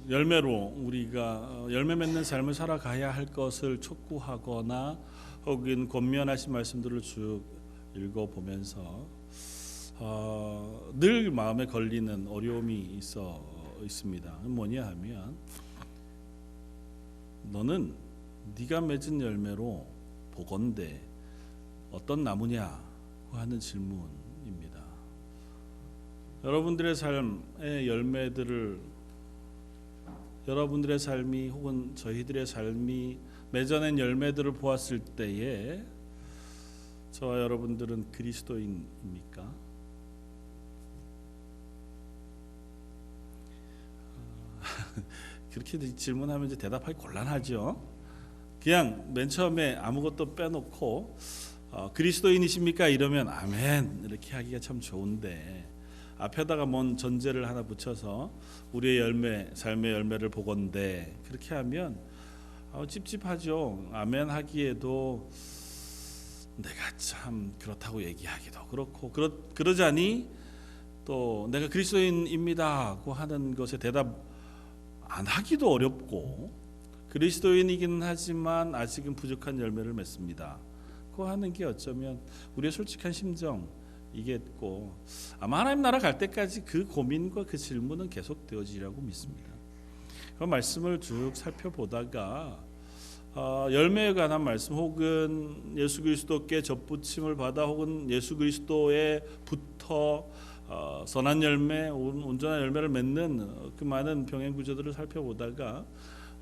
열매로 우리가 열매 맺는 삶을 살아가야 할 것을 촉구하거나 혹은 권면하신 말씀들을 쭉 읽어보면서 늘 마음에 걸리는 어려움이 있습니다. 뭐냐 하면 너는 네가 맺은 열매로 보건대 어떤 나무냐 하는 질문입니다. 여러분들의 삶의 열매들을 여러분들의 삶이 혹은 저희들의 삶이 맺어낸 열매들을 보았을 때에 저와 여러분들은 그리스도인입니까? 그렇게 질문하면 이제 대답하기 곤란하죠. 그냥 맨 처음에 아무것도 빼놓고 그리스도인이십니까? 이러면 아멘 이렇게 하기가 참 좋은데 앞에다가 뭔 전제를 하나 붙여서 우리의 열매, 삶의 열매를 보건대 그렇게 하면 찝찝하죠. 아멘 하기에도 내가 참 그렇다고 얘기하기도 그렇고 그러자니 또 내가 그리스도인입니다고 하는 것에 대답 안 하기도 어렵고 그리스도인이기는 하지만 아직은 부족한 열매를 맺습니다. 그 하는 게 어쩌면 우리의 솔직한 심정이겠고 아마 하나님 나라 갈 때까지 그 고민과 그 질문은 계속되어지리라고 믿습니다. 그 말씀을 쭉 살펴보다가 열매에 관한 말씀 혹은 예수 그리스도께 접붙임을 받아 혹은 예수 그리스도에 붙어 선한 열매, 온전한 열매를 맺는 그 많은 병행 구조들을 살펴보다가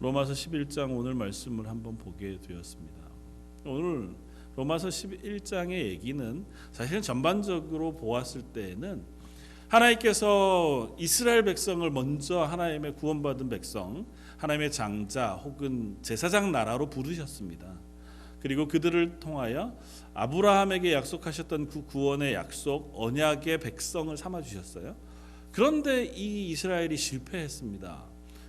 로마서 11장 오늘 말씀을 한번 보게 되었습니다. 오늘 로마서 11장의 얘기는 사실 전반적으로 보았을 때에는 하나님께서 이스라엘 백성을 먼저 하나님의 구원받은 백성, 하나님의 장자 혹은 제사장 나라로 부르셨습니다. 그리고 그들을 통하여 아브라함에게 약속하셨던 그 구원의 약속, 언약의 백성을 삼아 주셨어요. 그런데 이 이스라엘이 실패했습니다.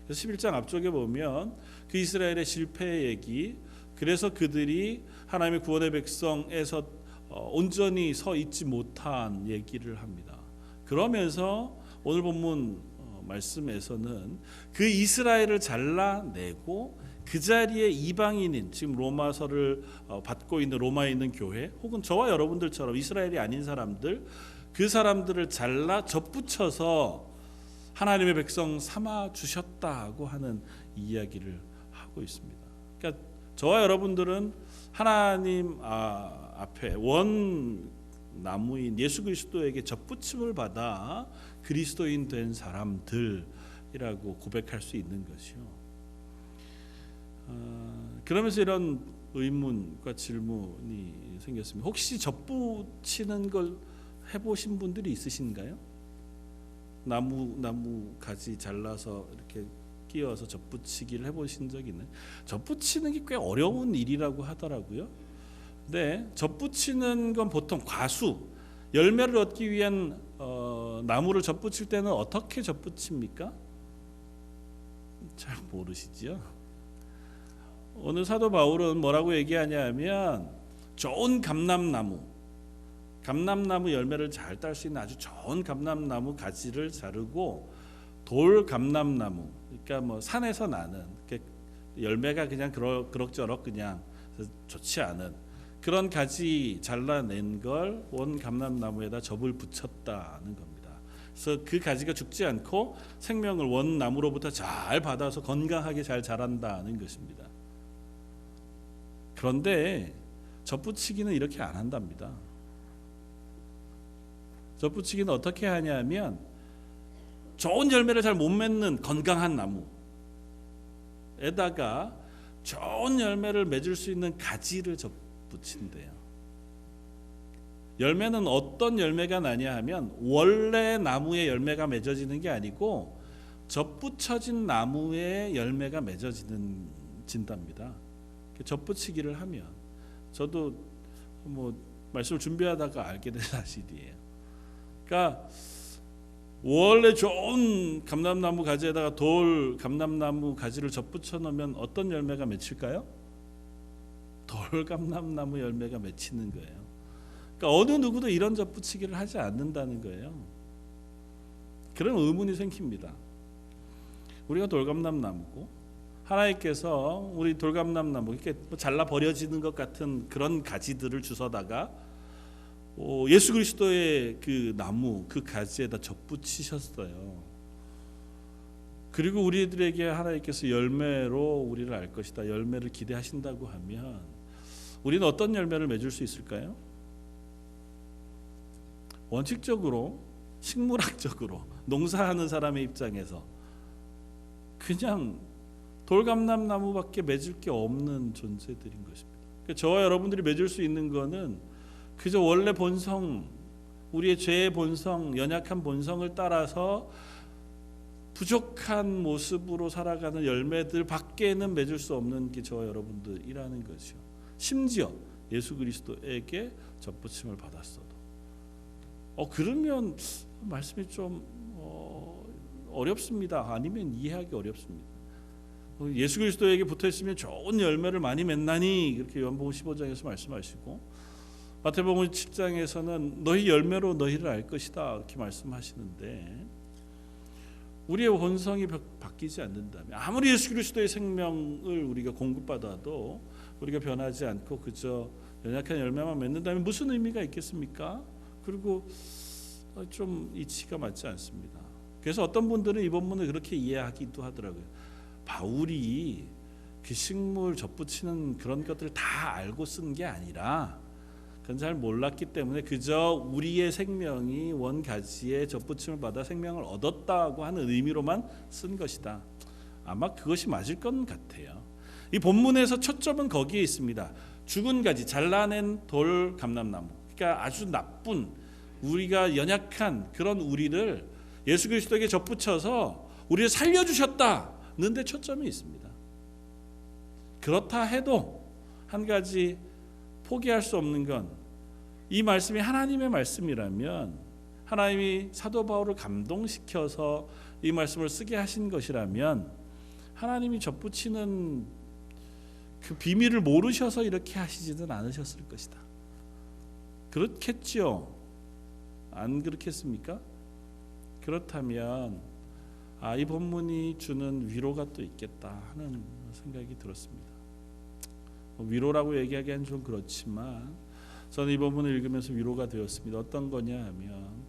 그래서 11장 앞쪽에 보면 그 이스라엘의 실패의 얘기, 그래서 그들이 하나님의 구원의 백성에서 온전히 서 있지 못한 얘기를 합니다. 그러면서 오늘 본문 말씀에서는 그 이스라엘을 잘라내고 그 자리에 이방인인 지금 로마서를 받고 있는 로마에 있는 교회 혹은 저와 여러분들처럼 이스라엘이 아닌 사람들 그 사람들을 잘라 접붙여서 하나님의 백성 삼아 주셨다고 하는 이야기를 하고 있습니다. 그러니까 저와 여러분들은 하나님 앞에 원 나무인 예수 그리스도에게 접붙임을 받아 그리스도인 된 사람들이라고 고백할 수 있는 것이요. 그러면서 이런 의문과 질문이 생겼습니다. 혹시 접붙이는 걸 해보신 분들이 있으신가요? 나무 가지 잘라서 이렇게 끼워서 접붙이기를 해보신 적이 있나요? 접붙이는 게 꽤 어려운 일이라고 하더라고요. 근데 접붙이는 건 보통 과수, 열매를 얻기 위한 나무를 접붙일 때는 어떻게 접붙입니까? 잘 모르시죠? 오늘 사도 바울은 뭐라고 얘기하냐면 좋은 감람나무 열매를 잘 딸 수 있는 아주 좋은 감람나무 가지를 자르고 돌 감람나무, 그러니까 뭐 산에서 나는 열매가 그냥 그럭저럭 그냥 좋지 않은 그런 가지 잘라낸 걸 원 감람나무에다 접을 붙였다는 겁니다. 그래서 그 가지가 죽지 않고 생명을 원 나무로부터 잘 받아서 건강하게 잘 자란다는 것입니다. 그런데 접붙이기는 이렇게 안 한답니다. 접붙이기는 어떻게 하냐면 좋은 열매를 잘 못 맺는 건강한 나무에다가 좋은 열매를 맺을 수 있는 가지를 접붙인대요. 열매는 어떤 열매가 나냐 하면 원래 나무의 열매가 맺어지는 게 아니고 접붙여진 나무의 열매가 맺어진답니다. 접붙이기를 하면 저도 뭐 말씀을 준비하다가 알게 된 사실이에요. 그러니까 원래 좋은 감람나무 가지에다가 돌 감람나무 가지를 접붙여 놓으면 어떤 열매가 맺힐까요? 돌 감람나무 열매가 맺히는 거예요. 그러니까 어느 누구도 이런 접붙이기를 하지 않는다는 거예요. 그런 의문이 생깁니다. 우리가 돌감람 나무고 하나님께서 우리 돌감람 나무 이렇게 잘라 버려지는 것 같은 그런 가지들을 주워다가 예수 그리스도의 그 나무 그 가지에다 접붙이셨어요. 그리고 우리들에게 하나님께서 열매로 우리를 알 것이다, 열매를 기대하신다고 하면 우리는 어떤 열매를 맺을 수 있을까요? 원칙적으로 식물학적으로 농사하는 사람의 입장에서 그냥 돌감람 나무밖에 맺을 게 없는 존재들인 것입니다. 저와 여러분들이 맺을 수 있는 거는 그저 원래 본성, 우리의 죄의 본성, 연약한 본성을 따라서 부족한 모습으로 살아가는 열매들 밖에는 맺을 수 없는 게 저와 여러분들이라는 것이요. 심지어 예수 그리스도에게 접붙임을 받았어도 그러면 말씀이 좀 어렵습니다. 아니면 이해하기 어렵습니다. 예수 그리스도에게 붙어있으면 좋은 열매를 많이 맺나니 이렇게 요한복음 15장에서 말씀하시고 마태복음 10장에서는 너희 열매로 너희를 알 것이다 이렇게 말씀하시는데 우리의 본성이 바뀌지 않는다면 아무리 예수 그리스도의 생명을 우리가 공급받아도 우리가 변하지 않고 그저 연약한 열매만 맺는다면 무슨 의미가 있겠습니까? 그리고 좀 이치가 맞지 않습니다. 그래서 어떤 분들은 이 본문을 그렇게 이해하기도 하더라고요. 바울이 그 식물 접붙이는 그런 것들을 다 알고 쓴 게 아니라 그건 잘 몰랐기 때문에 그저 우리의 생명이 원가지에 접붙임을 받아 생명을 얻었다고 하는 의미로만 쓴 것이다. 아마 그것이 맞을 것 같아요. 이 본문에서 초점은 거기에 있습니다. 죽은 가지, 잘라낸 돌 감람나무. 그러니까 아주 나쁜 우리가 연약한 그런 우리를 예수 그리스도에게 접붙여서 우리를 살려주셨다는 데 초점이 있습니다. 그렇다 해도 한 가지 포기할 수 없는 건 이 말씀이 하나님의 말씀이라면 하나님이 사도 바울을 감동시켜서 이 말씀을 쓰게 하신 것이라면 하나님이 접붙이는 그 비밀을 모르셔서 이렇게 하시지는 않으셨을 것이다. 그렇겠지요? 안 그렇겠습니까? 그렇다면 이 본문이 주는 위로가 또 있겠다 하는 생각이 들었습니다. 위로라고 얘기하기엔 좀 그렇지만 저는 이 본문을 읽으면서 위로가 되었습니다. 어떤 거냐 하면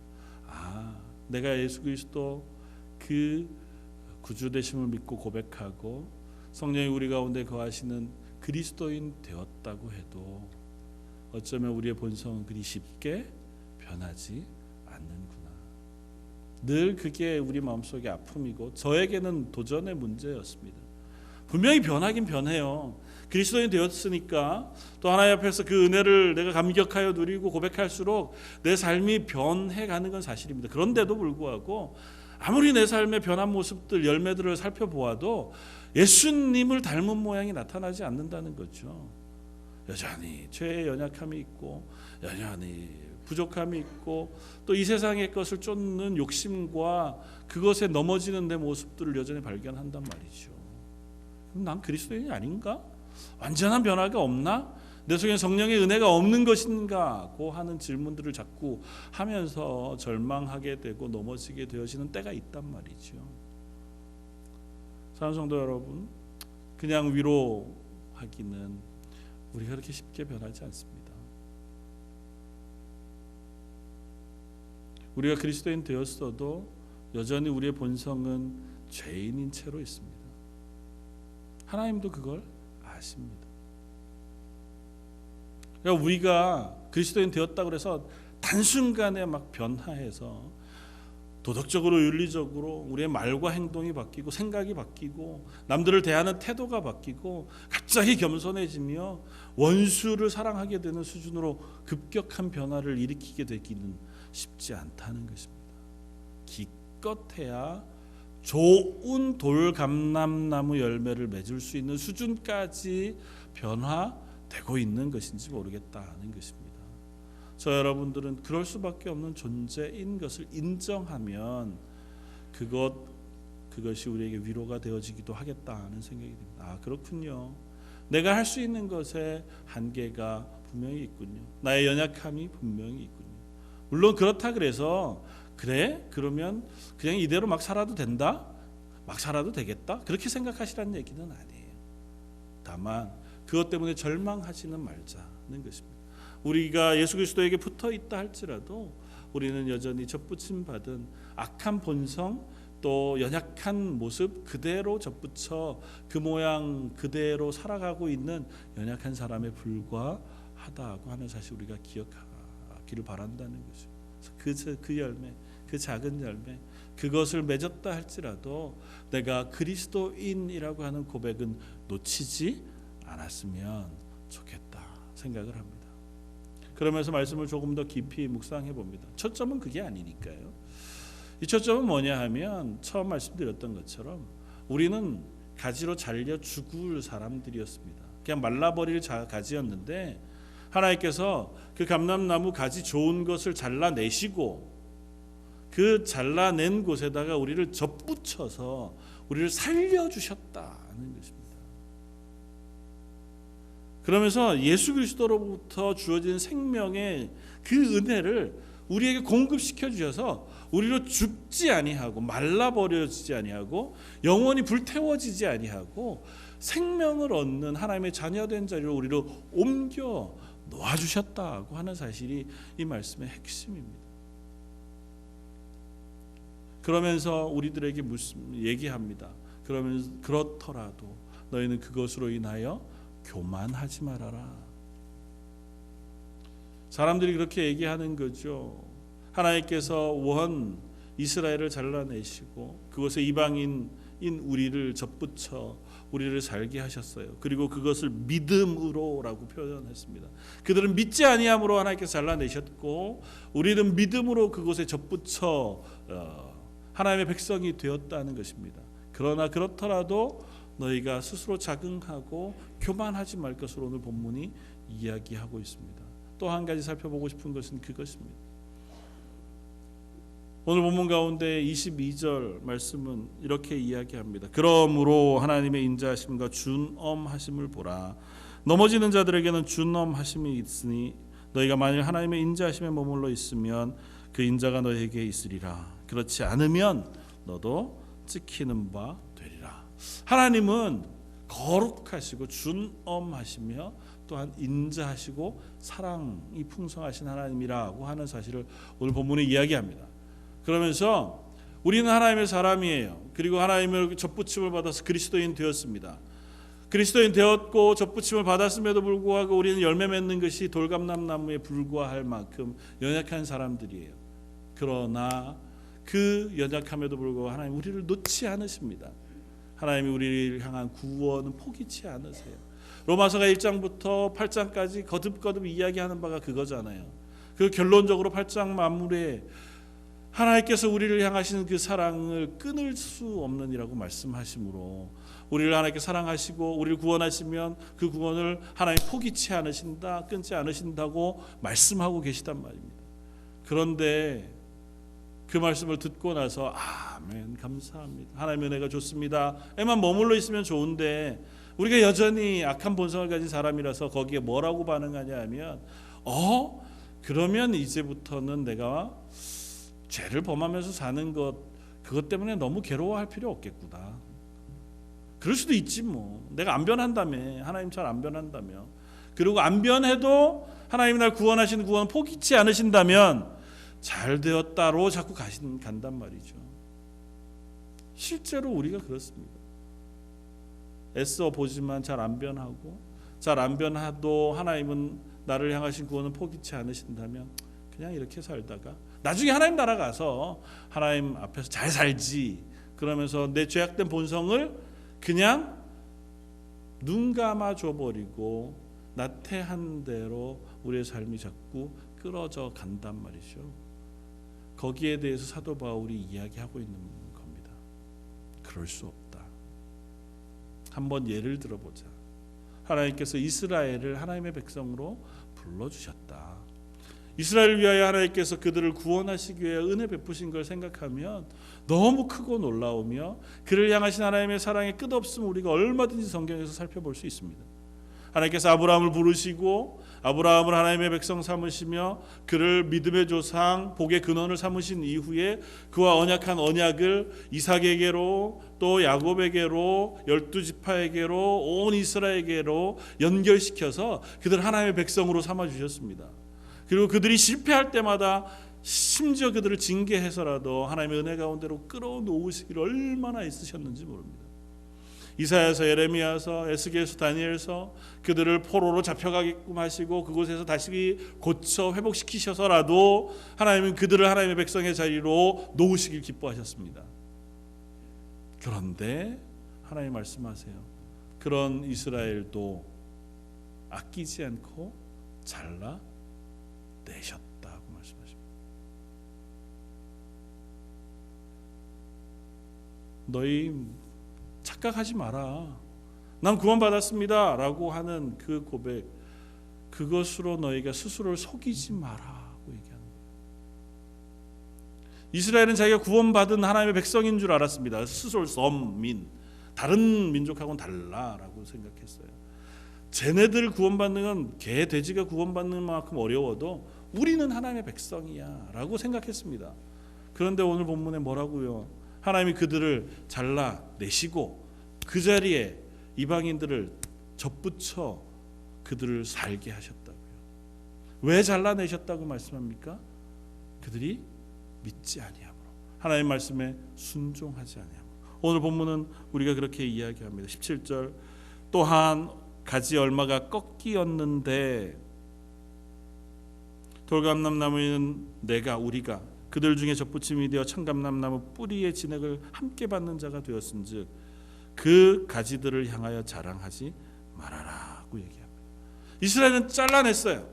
내가 예수 그리스도 그 구주 되심을 믿고 고백하고 성령이 우리 가운데 거하시는 그리스도인 되었다고 해도 어쩌면 우리의 본성은 그리 쉽게 변하지 않는구나. 늘 그게 우리 마음속의 아픔이고 저에게는 도전의 문제였습니다. 분명히 변하긴 변해요. 그리스도인 되었으니까 또 하나님 앞에서 그 은혜를 내가 감격하여 누리고 고백할수록 내 삶이 변해가는 건 사실입니다. 그런데도 불구하고 아무리 내 삶의 변한 모습들, 열매들을 살펴보아도 예수님을 닮은 모양이 나타나지 않는다는 거죠. 여전히 죄의 연약함이 있고 여전히 부족함이 있고 또 이 세상의 것을 쫓는 욕심과 그것에 넘어지는 내 모습들을 여전히 발견한단 말이죠. 그럼 난 그리스도인이 아닌가? 완전한 변화가 없나? 내 속에 성령의 은혜가 없는 것인가고 하는 질문들을 자꾸 하면서 절망하게 되고 넘어지게 되어지는 때가 있단 말이죠. 사랑하는 성도 여러분, 그냥 위로하기는 우리가 그렇게 쉽게 변하지 않습니다. 우리가 그리스도인 되었어도 여전히 우리의 본성은 죄인인 채로 있습니다. 하나님도 그걸 아십니다. 그러니까 우리가 그리스도인 되었다고 해서 단순간에 막 변화해서 도덕적으로 윤리적으로 우리의 말과 행동이 바뀌고 생각이 바뀌고 남들을 대하는 태도가 바뀌고 갑자기 겸손해지며 원수를 사랑하게 되는 수준으로 급격한 변화를 일으키게 되기는 쉽지 않다는 것입니다. 기껏해야 좋은 돌감람나무 열매를 맺을 수 있는 수준까지 변화되고 있는 것인지 모르겠다는 것입니다. 저 여러분들은 그럴 수밖에 없는 존재인 것을 인정하면 그것이 우리에게 위로가 되어지기도 하겠다는 생각이 듭니다. 그렇군요. 내가 할 수 있는 것에 한계가 분명히 있군요. 나의 연약함이 분명히 있군요. 물론 그렇다 그래서 그래? 그러면 그냥 이대로 막 살아도 된다? 막 살아도 되겠다 그렇게 생각하시라는 얘기는 아니에요. 다만 그것 때문에 절망하지는 말자는 것입니다. 우리가 예수 그리스도에게 붙어 있다 할지라도 우리는 여전히 접붙임 받은 악한 본성 또 연약한 모습 그대로 접붙여 그 모양 그대로 살아가고 있는 연약한 사람에 불과하다고 하는 사실 우리가 기억하기를 바란다는 것이죠. 그 열매, 그 작은 열매 그것을 맺었다 할지라도 내가 그리스도인이라고 하는 고백은 놓치지 않았으면 좋겠다 생각을 합니다. 그러면서 말씀을 조금 더 깊이 묵상해 봅니다. 초점은 그게 아니니까요. 이 초점은 뭐냐 하면 처음 말씀드렸던 것처럼 우리는 가지로 잘려 죽을 사람들이었습니다. 그냥 말라버릴 가지였는데 하나님께서 그 감람나무 가지 좋은 것을 잘라내시고 그 잘라낸 곳에다가 우리를 접붙여서 우리를 살려주셨다는 것입니다. 그러면서 예수 그리스도로부터 주어진 생명의 그 은혜를 우리에게 공급시켜 주셔서 우리로 죽지 아니하고 말라버려지지 아니하고 영원히 불태워지지 아니하고 생명을 얻는 하나님의 자녀된 자리로 우리를 옮겨 놓아주셨다고 하는 사실이 이 말씀의 핵심입니다. 그러면서 우리들에게 얘기합니다. 그러면서 그렇더라도 너희는 그것으로 인하여 교만하지 말아라. 사람들이 그렇게 얘기하는 거죠. 하나님께서 원 이스라엘을 잘라내시고 그것에 이방인인 우리를 접붙여 우리를 살게 하셨어요. 그리고 그것을 믿음으로라고 표현했습니다. 그들은 믿지 아니함으로 하나님께서 잘라내셨고 우리는 믿음으로 그것에 접붙여 하나님의 백성이 되었다는 것입니다. 그러나 그렇더라도 너희가 스스로 자긍하고 교만하지 말 것으로 오늘 본문이 이야기하고 있습니다. 또 한 가지 살펴보고 싶은 것은 그것입니다. 오늘 본문 가운데 22절 말씀은 이렇게 이야기합니다. 그러므로 하나님의 인자하심과 준엄하심을 보라. 넘어지는 자들에게는 준엄하심이 있으니 너희가 만일 하나님의 인자하심에 머물러 있으면 그 인자가 너희에게 있으리라. 그렇지 않으면 너도 찍히는 바 되리라. 하나님은 거룩하시고 준엄하시며 또한 인자하시고 사랑이 풍성하신 하나님이라고 하는 사실을 오늘 본문에 이야기합니다. 그러면서 우리는 하나님의 사람이에요. 그리고 하나님의 접붙임을 받아서 그리스도인 되었습니다. 그리스도인 되었고 접붙임을 받았음에도 불구하고 우리는 열매 맺는 것이 돌감람나무에 불과할 만큼 연약한 사람들이에요. 그러나 그 연약함에도 불구하고 하나님 우리를 놓지 않으십니다. 하나님이 우리를 향한 구원은 포기치 않으세요. 로마서가 1장부터 8장까지 거듭거듭 이야기하는 바가 그거잖아요. 그 결론적으로 8장 마무리에 하나님께서 우리를 향하시는 그 사랑을 끊을 수 없느니라고 말씀하시므로 우리를 하나님께 사랑하시고 우리를 구원하시면 그 구원을 하나님 포기치 않으신다, 끊지 않으신다고 말씀하고 계시단 말입니다. 그런데 그 말씀을 듣고 나서 아멘 감사합니다. 하나님의 은혜가 좋습니다. 에만 머물러 있으면 좋은데 우리가 여전히 악한 본성을 가진 사람이라서 거기에 뭐라고 반응하냐 하면 그러면 이제부터는 내가 죄를 범하면서 사는 그것 때문에 너무 괴로워할 필요 없겠구나. 그럴 수도 있지 뭐. 내가 안 변한다며. 하나님 잘 안 변한다며. 그리고 안 변해도 하나님이 날 구원하시는 구원을 포기치 않으신다면 잘 되었다로 자꾸 간단 말이죠. 실제로 우리가 그렇습니다. 애써 보지만 잘 안 변하고 잘 안 변해도 하나님은 나를 향하신 구원을 포기치 않으신다면 그냥 이렇게 살다가 나중에 하나님 나라 가서 하나님 앞에서 잘 살지 그러면서 내 죄악된 본성을 그냥 눈 감아 줘버리고 나태한 대로 우리의 삶이 자꾸 끌어져 간단 말이죠. 거기에 대해서 사도 바울이 이야기하고 있는 겁니다. 그럴 수 없다. 한번 예를 들어보자. 하나님께서 이스라엘을 하나님의 백성으로 불러주셨다. 이스라엘을 위하여 하나님께서 그들을 구원하시기 위해 은혜 베푸신 걸 생각하면 너무 크고 놀라우며 그를 향하신 하나님의 사랑의 끝없음을 우리가 얼마든지 성경에서 살펴볼 수 있습니다. 하나님께서 아브라함을 부르시고 아브라함을 하나님의 백성 삼으시며 그를 믿음의 조상 복의 근원을 삼으신 이후에 그와 언약한 언약을 이삭에게로 또 야곱에게로 12지파에게로 온 이스라엘에게로 연결시켜서 그들 하나님의 백성으로 삼아주셨습니다. 그리고 그들이 실패할 때마다 심지어 그들을 징계해서라도 하나님의 은혜 가운데로 끌어놓으시기를 얼마나 애쓰셨는지 모릅니다. 이사야서, 예레미야서, 에스겔서, 다니엘서 그들을 포로로 잡혀가게끔 하시고 그곳에서 다시 고쳐 회복시키셔서라도 하나님은 그들을 하나님의 백성의 자리로 놓으시길 기뻐하셨습니다. 그런데 하나님 말씀하세요. 그런 이스라엘도 아끼지 않고 잘라 내셨다고 말씀하십니다. 너희 착각하지 마라. 난 구원받았습니다 라고 하는 그 고백, 그것으로 너희가 스스로를 속이지 마라고 얘기하는 거예요. 이스라엘은 자기가 구원받은 하나님의 백성인 줄 알았습니다. 스스로 선민, 다른 민족하고는 달라라고 생각했어요. 쟤네들 구원받는 건 개, 돼지가 구원받는 만큼 어려워도 우리는 하나님의 백성이야 라고 생각했습니다. 그런데 오늘 본문에 뭐라고요? 하나님이 그들을 잘라내시고 그 자리에 이방인들을 접붙여 그들을 살게 하셨다고요. 왜 잘라내셨다고 말씀합니까? 그들이 믿지 아니함으로, 하나님 말씀에 순종하지 아니함으로. 오늘 본문은 우리가 그렇게 이야기합니다. 17절, 또한 가지 얼마가 꺾이었는데 돌감람나무는 내가 우리가 그들 중에 접붙임이 되어 청감람나무 뿌리의 진액을 함께 받는 자가 되었은즉 그 가지들을 향하여 자랑하지 말아라고 얘기합니다. 이스라엘은 잘라냈어요.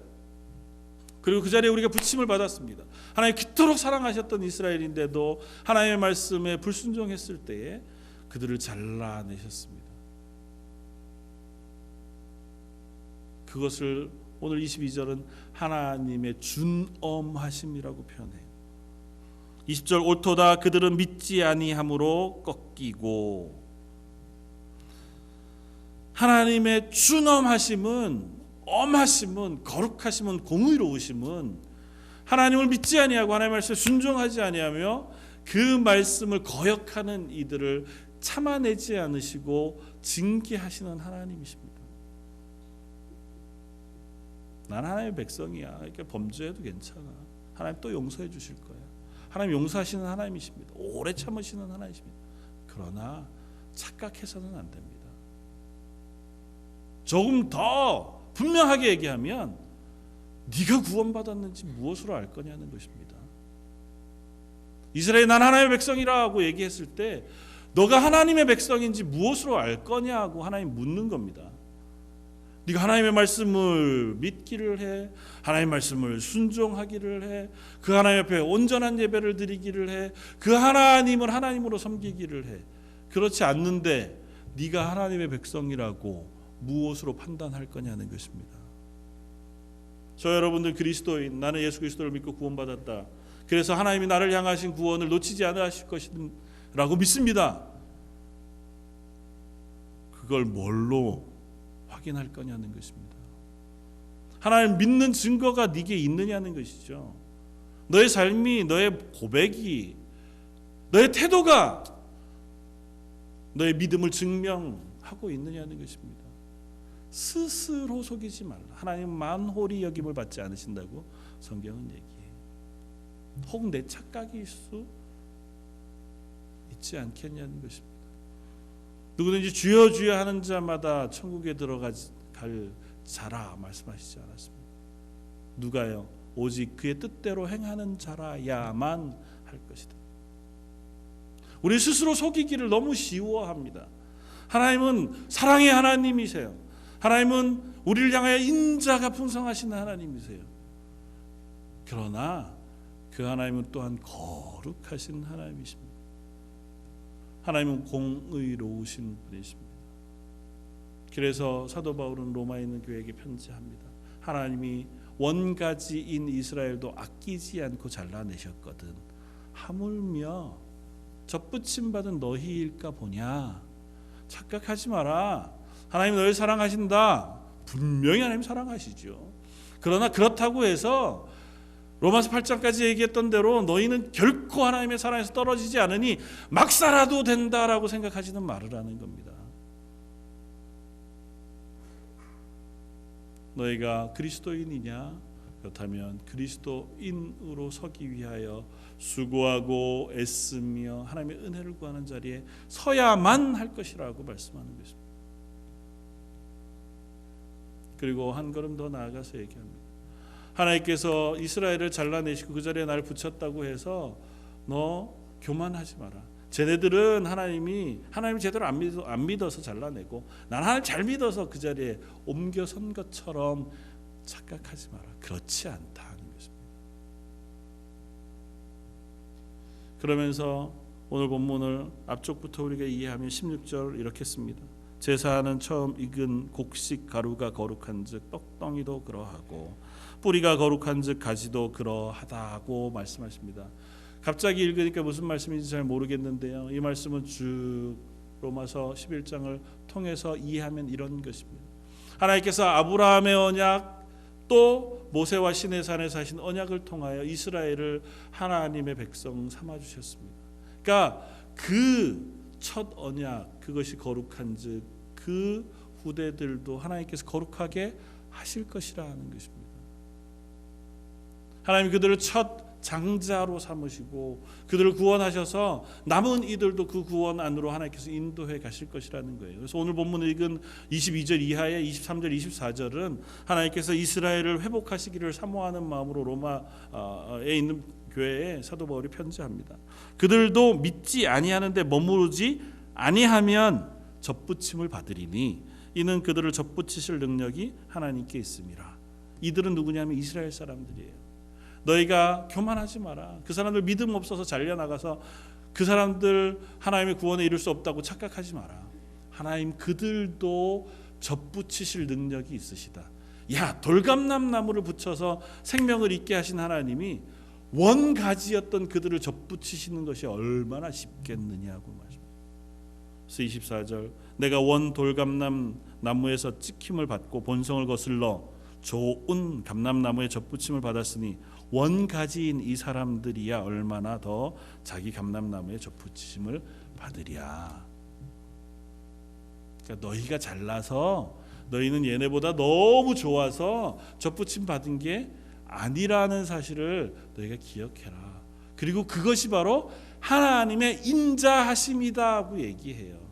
그리고 그 자리에 우리가 붙임을 받았습니다. 하나님 그토록 사랑하셨던 이스라엘인데도 하나님의 말씀에 불순종했을 때에 그들을 잘라내셨습니다. 그것을 오늘 22절은 하나님의 준엄하심이라고 표현해요. 20절, 옳도다 그들은 믿지 아니함으로 꺾이고. 하나님의 준엄하심은, 엄하심은, 거룩하심은, 공의로우심은 하나님을 믿지 아니하고 하나님의 말씀에 순종하지 아니하며 그 말씀을 거역하는 이들을 참아내지 않으시고 징계하시는 하나님이십니다. 난 하나님의 백성이야. 그러니까 범죄해도 괜찮아. 하나님 또 용서해 주실 거야. 하나님 용서하시는 하나님이십니다. 오래 참으시는 하나님이십니다. 그러나 착각해서는 안 됩니다. 조금 더 분명하게 얘기하면 네가 구원받았는지 무엇으로 알 거냐는 것입니다. 이스라엘이 난 하나님의 백성이라고 얘기했을 때 너가 하나님의 백성인지 무엇으로 알 거냐고 하나님 묻는 겁니다. 네가 하나님의 말씀을 믿기를 해, 하나님의 말씀을 순종하기를 해, 그 하나님 앞에 온전한 예배를 드리기를 해, 그 하나님을 하나님으로 섬기기를 해. 그렇지 않는데 네가 하나님의 백성이라고 무엇으로 판단할 거냐는 것입니다. 저 여러분들 그리스도인, 나는 예수 그리스도를 믿고 구원받았다. 그래서 하나님이 나를 향하신 구원을 놓치지 않으실 것이라고 믿습니다. 그걸 뭘로 확인할 거냐는 것입니다. 하나님 믿는 증거가 네게 있느냐는 것이죠. 너의 삶이, 너의 고백이, 너의 태도가 너의 믿음을 증명하고 있느냐는 것입니다. 스스로 속이지 말라. 하나님 만홀히 여김을 받지 않으신다고 성경은 얘기해요. 혹 내 착각일 수 있지 않겠냐는 것입니다. 누구든지 주여 주여 하는 자마다 천국에 들어갈 자라 말씀하시지 않았습니다. 누가요? 오직 그의 뜻대로 행하는 자라야만 할 것이다. 우리 스스로 속이기를 너무 쉬워합니다. 하나님은 사랑의 하나님이세요. 하나님은 우리를 향하여 인자가 풍성하신 하나님이세요. 그러나 그 하나님은 또한 거룩하신 하나님이십니다. 하나님은 공의로우신 분이십니다. 그래서 사도 바울은 로마에 있는 교회에게 편지합니다. 하나님이 원가지인 이스라엘도 아끼지 않고 잘라내셨거든 하물며 접붙임 받은 너희일까 보냐. 착각하지 마라. 하나님 너희 사랑하신다. 분명히 하나님 사랑하시죠. 그러나 그렇다고 해서 로마서 8장까지 얘기했던 대로 너희는 결코 하나님의 사랑에서 떨어지지 않으니 막 살아도 된다라고 생각하지는 말으라는 겁니다. 너희가 그리스도인이냐? 그렇다면 그리스도인으로 서기 위하여 수고하고 애쓰며 하나님의 은혜를 구하는 자리에 서야만 할 것이라고 말씀하는 것입니다. 그리고 한 걸음 더 나아가서 얘기합니다. 하나님께서 이스라엘을 잘라내시고 그 자리에 나를 붙였다고 해서 너 교만하지 마라. 쟤네들은 하나님을 제대로 안 믿어서 잘라내고 난 하나님 잘 믿어서 그 자리에 옮겨선 것처럼 착각하지 마라. 그렇지 않다는 것입니다. 그러면서 오늘 본문을 앞쪽부터 우리가 이해하면 16절 이렇게 씁니다. 제사는 처음 익은 곡식 가루가 거룩한즉 떡덩이도 그러하고 뿌리가 거룩한즉 가지도 그러하다고 말씀하십니다. 갑자기 읽으니까 무슨 말씀인지 잘 모르겠는데요. 이 말씀은 쭉 로마서 11장을 통해서 이해하면 이런 것입니다. 하나님께서 아브라함의 언약 또 모세와 시내산에서 하신 언약을 통하여 이스라엘을 하나님의 백성 삼아 주셨습니다. 그러니까 그 첫 언약 그것이 거룩한즉 그 후대들도 하나님께서 거룩하게 하실 것이라는 것입니다. 하나님 그들을 첫 장자로 삼으시고 그들을 구원하셔서 남은 이들도 그 구원 안으로 하나님께서 인도해 가실 것이라는 거예요. 그래서 오늘 본문 읽은 22절 이하의 23절 24절은 하나님께서 이스라엘을 회복하시기를 사모하는 마음으로 로마에 있는 교회에 사도 바울이 편지합니다. 그들도 믿지 아니하는데 머무르지 아니하면 접붙임을 받으리니 이는 그들을 접붙이실 능력이 하나님께 있음이라. 이들은 누구냐면 이스라엘 사람들이에요. 너희가 교만하지 마라. 그 사람들 믿음 없어서 잘려나가서 그 사람들 하나님의 구원에 이룰 수 없다고 착각하지 마라. 하나님 그들도 접붙이실 능력이 있으시다. 야, 돌감람 나무를 붙여서 생명을 있게 하신 하나님이 원가지였던 그들을 접붙이시는 것이 얼마나 쉽겠느냐고 말합니다. 24절 내가 원 돌감람 나무에서 찍힘을 받고 본성을 거슬러 좋은 감람나무에 접붙임을 받았으니 원가지인 이 사람들이야 얼마나 더 자기 감람나무에 접붙임을 받으랴. 그러니까 너희가 잘나서 너희는 얘네보다 너무 좋아서 접붙임 받은 게 아니라는 사실을 너희가 기억해라. 그리고 그것이 바로 하나님의 인자하심이다고 얘기해요.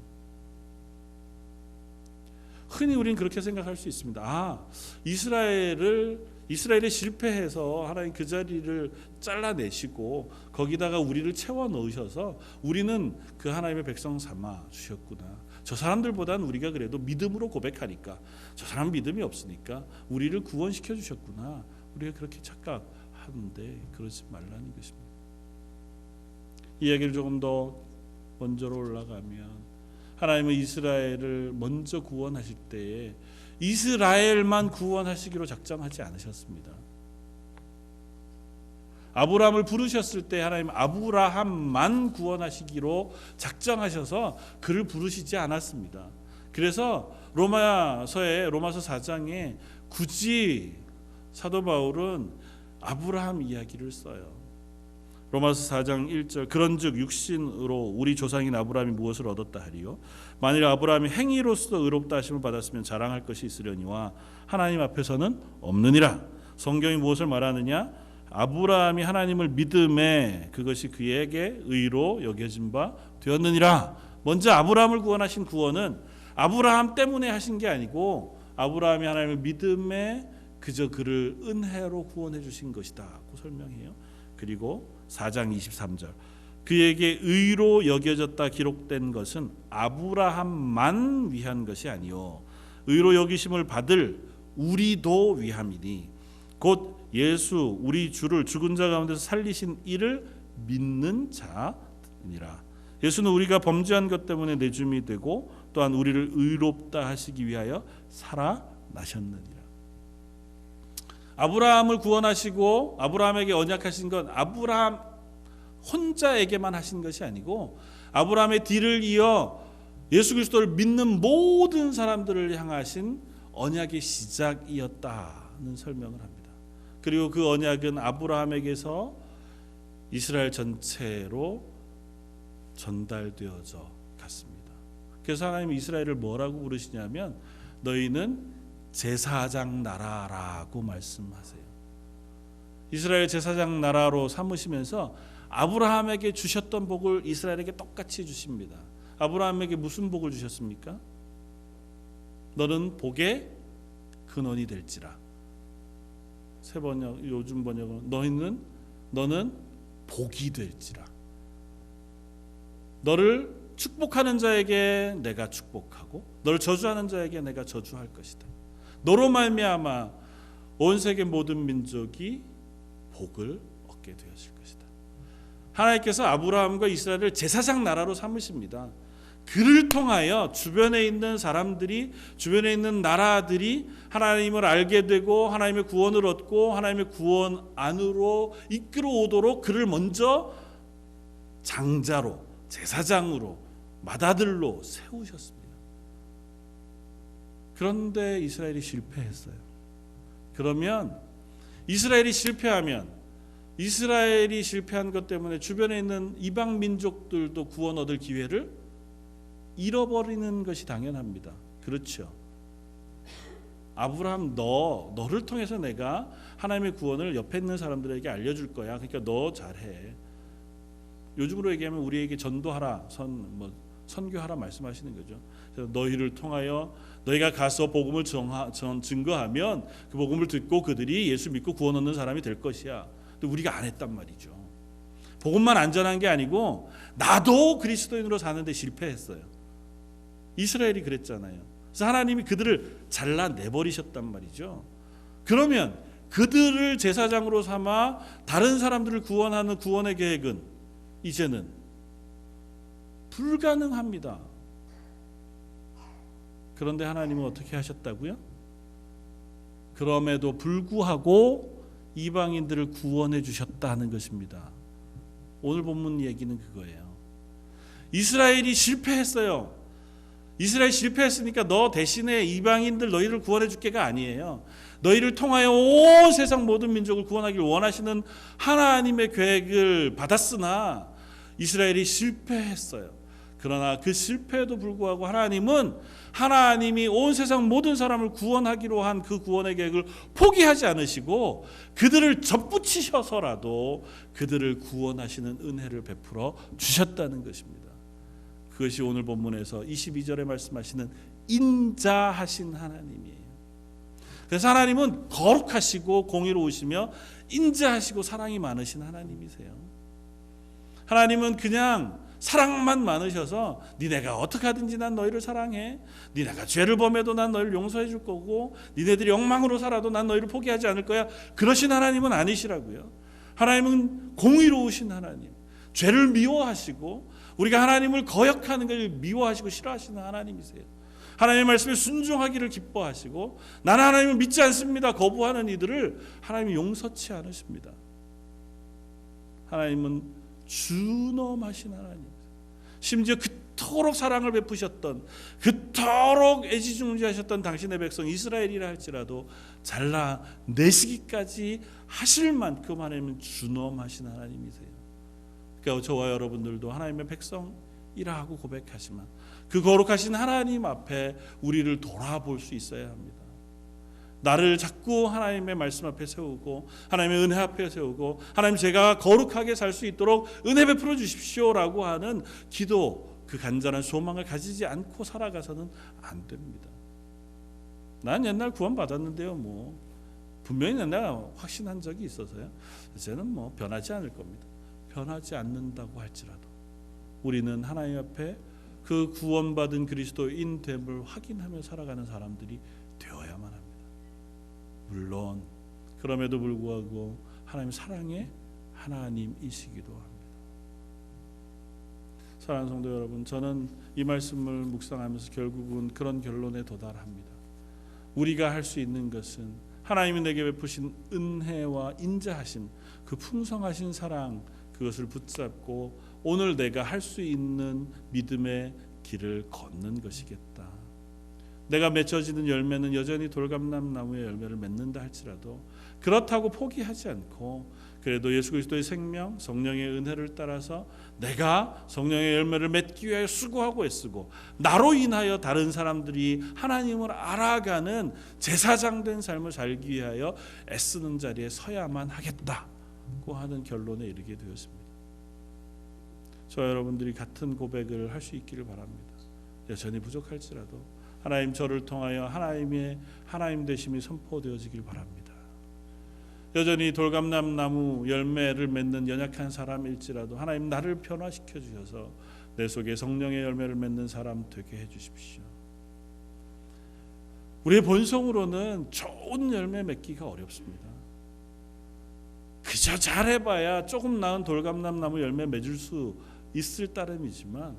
흔히 우리는 그렇게 생각할 수 있습니다. 이스라엘이 실패해서 하나님 그 자리를 잘라내시고 거기다가 우리를 채워 넣으셔서 우리는 그 하나님의 백성 삼아 주셨구나. 저 사람들보다는 우리가 그래도 믿음으로 고백하니까 저 사람 믿음이 없으니까 우리를 구원시켜 주셨구나. 우리가 그렇게 착각하는데 그러지 말라는 것입니다. 이야기를 조금 더 먼저로 올라가면 하나님은 이스라엘을 먼저 구원하실 때에 이스라엘만 구원하시기로 작정하지 않으셨습니다. 아브라함을 부르셨을 때 하나님 아브라함만 구원하시기로 작정하셔서 그를 부르시지 않았습니다. 그래서 로마서 4장에 굳이 사도 바울은 아브라함 이야기를 써요. 로마서 4장 1절 그런즉 육신으로 우리 조상인 아브라함이 무엇을 얻었다 하리요 만일 아브라함이 행위로서 의롭다 하심을 받았으면 자랑할 것이 있으려니와 하나님 앞에서는 없느니라. 성경이 무엇을 말하느냐? 아브라함이 하나님을 믿음에 그것이 그에게 의로 여겨진 바 되었느니라. 먼저 아브라함을 구원하신 구원은 아브라함 때문에 하신 게 아니고 아브라함이 하나님을 믿음에 그저 그를 은혜로 구원해 주신 것이다고 설명해요. 그리고 4장 23절 그에게 의로 여겨졌다 기록된 것은 아브라함만 위한 것이 아니요 의로 여기심을 받을 우리도 위함이니 곧 예수 우리 주를 죽은 자 가운데서 살리신 이를 믿는 자니라. 예수는 우리가 범죄한 것 때문에 내줌이 되고 또한 우리를 의롭다 하시기 위하여 살아나셨느니라. 아브라함을 구원하시고 아브라함에게 언약하신 건 아브라함 혼자에게만 하신 것이 아니고 아브라함의 뒤를 이어 예수 그리스도를 믿는 모든 사람들을 향하신 언약의 시작이었다는 설명을 합니다. 그리고 그 언약은 아브라함에게서 이스라엘 전체로 전달되어져 갔습니다. 그래서 하나님이 이스라엘을 뭐라고 부르시냐면 너희는 제사장 나라라고 말씀하세요. 이스라엘 제사장 나라로 삼으시면서 아브라함에게 주셨던 복을 이스라엘에게 똑같이 주십니다. 아브라함에게 무슨 복을 주셨습니까? 너는 복의 근원이 될지라. 새 번역, 요즘 번역은 너는 복이 될지라. 너를 축복하는 자에게 내가 축복하고 너를 저주하는 자에게 내가 저주할 것이다. 너로 말미암아 온 세계 모든 민족이 복을 얻게 되었을 것이다. 하나님께서 아브라함과 이스라엘을 제사장 나라로 삼으십니다. 그를 통하여 주변에 있는 사람들이, 주변에 있는 나라들이 하나님을 알게 되고 하나님의 구원을 얻고 하나님의 구원 안으로 이끌어오도록 그를 먼저 장자로, 제사장으로, 맏아들로 세우셨습니다. 그런데 이스라엘이 실패했어요. 그러면 이스라엘이 실패한 것 때문에 주변에 있는 이방 민족들도 구원 얻을 기회를 잃어버리는 것이 당연합니다. 그렇죠. 아브라함 너를 통해서 내가 하나님의 구원을 옆에 있는 사람들에게 알려줄 거야. 그러니까 너 잘해. 요즘으로 얘기하면 우리에게 전도하라, 선교하라 말씀하시는 거죠. 그래서 너희를 통하여 너희가 가서 복음을 증거하면 그 복음을 듣고 그들이 예수 믿고 구원 얻는 사람이 될 것이야. 근데 우리가 안 했단 말이죠. 복음만 안전한 게 아니고 나도 그리스도인으로 사는데 실패했어요. 이스라엘이 그랬잖아요. 그래서 하나님이 그들을 잘라내버리셨단 말이죠. 그러면 그들을 제사장으로 삼아 다른 사람들을 구원하는 구원의 계획은 이제는 불가능합니다. 그런데 하나님은 어떻게 하셨다고요? 그럼에도 불구하고 이방인들을 구원해 주셨다는 것입니다. 오늘 본문 얘기는 그거예요. 이스라엘이 실패했어요. 이스라엘이 실패했으니까 너 대신에 이방인들 너희를 구원해 줄게가 아니에요. 너희를 통하여 온 세상 모든 민족을 구원하기를 원하시는 하나님의 계획을 받았으나 이스라엘이 실패했어요. 그러나 그 실패에도 불구하고 하나님이 온 세상 모든 사람을 구원하기로 한 그 구원의 계획을 포기하지 않으시고 그들을 접붙이셔서라도 그들을 구원하시는 은혜를 베풀어 주셨다는 것입니다. 그것이 오늘 본문에서 22절에 말씀하시는 인자하신 하나님이에요. 그래서 하나님은 거룩하시고 공의로우시며 인자하시고 사랑이 많으신 하나님이세요. 하나님은 그냥 사랑만 많으셔서 니네가 어떻게 하든지 난 너희를 사랑해. 니네가 죄를 범해도 난 너희를 용서해 줄 거고 니네들이 엉망으로 살아도 난 너희를 포기하지 않을 거야. 그러신 하나님은 아니시라고요. 하나님은 공의로우신 하나님, 죄를 미워하시고 우리가 하나님을 거역하는 것을 미워하시고 싫어하시는 하나님이세요. 하나님의 말씀에 순종하기를 기뻐하시고 나는 하나님을 믿지 않습니다 거부하는 이들을 하나님이 용서치 않으십니다. 하나님은 준엄하신 하나님, 심지어 그토록 사랑을 베푸셨던, 그토록 애지중지하셨던 당신의 백성 이스라엘이라 할지라도 잘라내시기까지 하실 만큼 하나님은 준엄하신 하나님이세요. 그러니까 저와 여러분들도 하나님의 백성이라 하고 고백하지만 그 거룩하신 하나님 앞에 우리를 돌아볼 수 있어야 합니다. 나를 자꾸 하나님의 말씀 앞에 세우고 하나님의 은혜 앞에 세우고 하나님 제가 거룩하게 살 수 있도록 은혜 베풀어 주십시오라고 하는 기도, 그 간절한 소망을 가지지 않고 살아가서는 안 됩니다. 난 옛날 구원 받았는데요, 분명히 내가 확신한 적이 있어서요. 이제는 변하지 않을 겁니다. 변하지 않는다고 할지라도 우리는 하나님 앞에 그 구원받은 그리스도인 됨을 확인하며 살아가는 사람들이 되어야만 합니다. 물론 그럼에도 불구하고 하나님 사랑의 하나님이시기도 합니다. 사랑하는 성도 여러분, 저는 이 말씀을 묵상하면서 결국은 그런 결론에 도달합니다. 우리가 할 수 있는 것은 하나님이 내게 베푸신 은혜와 인자하심, 그 풍성하신 사랑, 그것을 붙잡고 오늘 내가 할 수 있는 믿음의 길을 걷는 것이겠다. 내가 맺혀지는 열매는 여전히 돌감람 나무의 열매를 맺는다 할지라도 그렇다고 포기하지 않고 그래도 예수 그리스도의 생명, 성령의 은혜를 따라서 내가 성령의 열매를 맺기 위하여 수고하고 애쓰고 나로 인하여 다른 사람들이 하나님을 알아가는 제사장된 삶을 살기 위하여 애쓰는 자리에 서야만 하겠다고 하는 결론에 이르게 되었습니다. 저 여러분들이 같은 고백을 할 수 있기를 바랍니다. 여전히 부족할지라도 하나님 저를 통하여 하나님의 하나님 되심이 선포되어지길 바랍니다. 여전히 돌감람 나무 열매를 맺는 연약한 사람일지라도 하나님 나를 변화시켜 주셔서 내 속에 성령의 열매를 맺는 사람 되게 해 주십시오. 우리의 본성으로는 좋은 열매 맺기가 어렵습니다. 그저 잘해봐야 조금 나은 돌감람 나무 열매 맺을 수 있을 따름이지만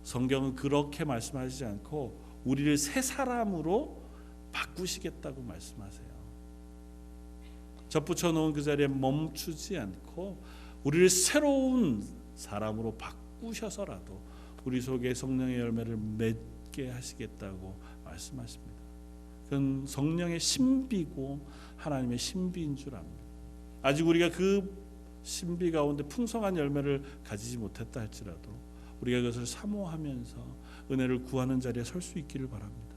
성경은 그렇게 말씀하시지 않고 우리를 새 사람으로 바꾸시겠다고 말씀하세요. 접붙여 놓은 그 자리에 멈추지 않고 우리를 새로운 사람으로 바꾸셔서라도 우리 속에 성령의 열매를 맺게 하시겠다고 말씀하십니다. 그건 성령의 신비고 하나님의 신비인 줄 압니다. 아직 우리가 그 신비 가운데 풍성한 열매를 가지지 못했다 할지라도 우리가 그것을 사모하면서 은혜를 구하는 자리에 설 수 있기를 바랍니다.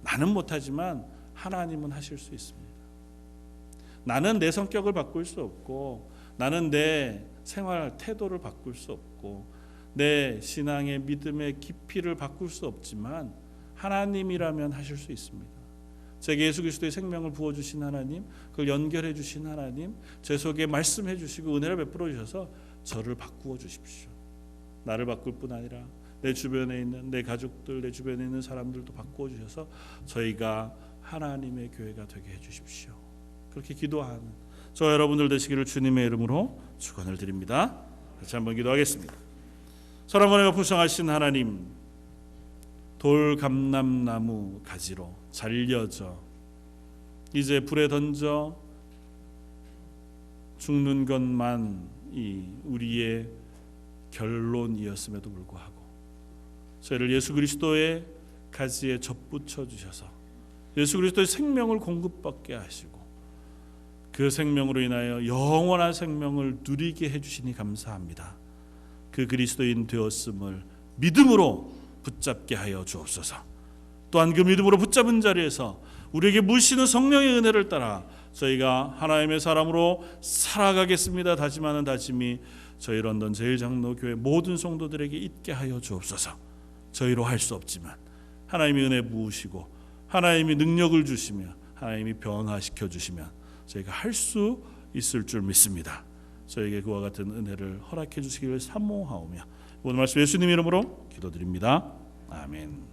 나는 못하지만 하나님은 하실 수 있습니다. 나는 내 성격을 바꿀 수 없고 나는 내 생활 태도를 바꿀 수 없고 내 신앙의 믿음의 깊이를 바꿀 수 없지만 하나님이라면 하실 수 있습니다. 제게 예수 그리스도의 생명을 부어주신 하나님, 그걸 연결해 주신 하나님, 제 속에 말씀해 주시고 은혜를 베풀어 주셔서 저를 바꾸어 주십시오. 나를 바꿀 뿐 아니라 내 주변에 있는 내 가족들, 내 주변에 있는 사람들도 바꾸어 주셔서 저희가 하나님의 교회가 되게 해 주십시오. 그렇게 기도하는 저 여러분들 되시기를 주님의 이름으로 축원을 드립니다. 같이 한번 기도하겠습니다. 사랑하고 풍성하신 하나님, 돌감람나무 가지로 잘려져 이제 불에 던져 죽는 것만이 우리의 결론이었음에도 불구하고 저희를 예수 그리스도의 가지에 접붙여 주셔서 예수 그리스도의 생명을 공급받게 하시고 그 생명으로 인하여 영원한 생명을 누리게 해주시니 감사합니다. 그 그리스도인 되었음을 믿음으로 붙잡게 하여 주옵소서. 또한 그 믿음으로 붙잡은 자리에서 우리에게 물시는 성령의 은혜를 따라 저희가 하나님의 사람으로 살아가겠습니다. 다짐하는 다짐이 저희 런던 제일장로교회 모든 성도들에게 있게 하여 주옵소서. 저희로 할 수 없지만 하나님이 은혜 부으시고 하나님이 능력을 주시며 하나님이 변화시켜 주시면 저희가 할 수 있을 줄 믿습니다. 저에게 그와 같은 은혜를 허락해 주시기를 사모하오며 오늘 말씀 예수님 이름으로 기도드립니다. 아멘.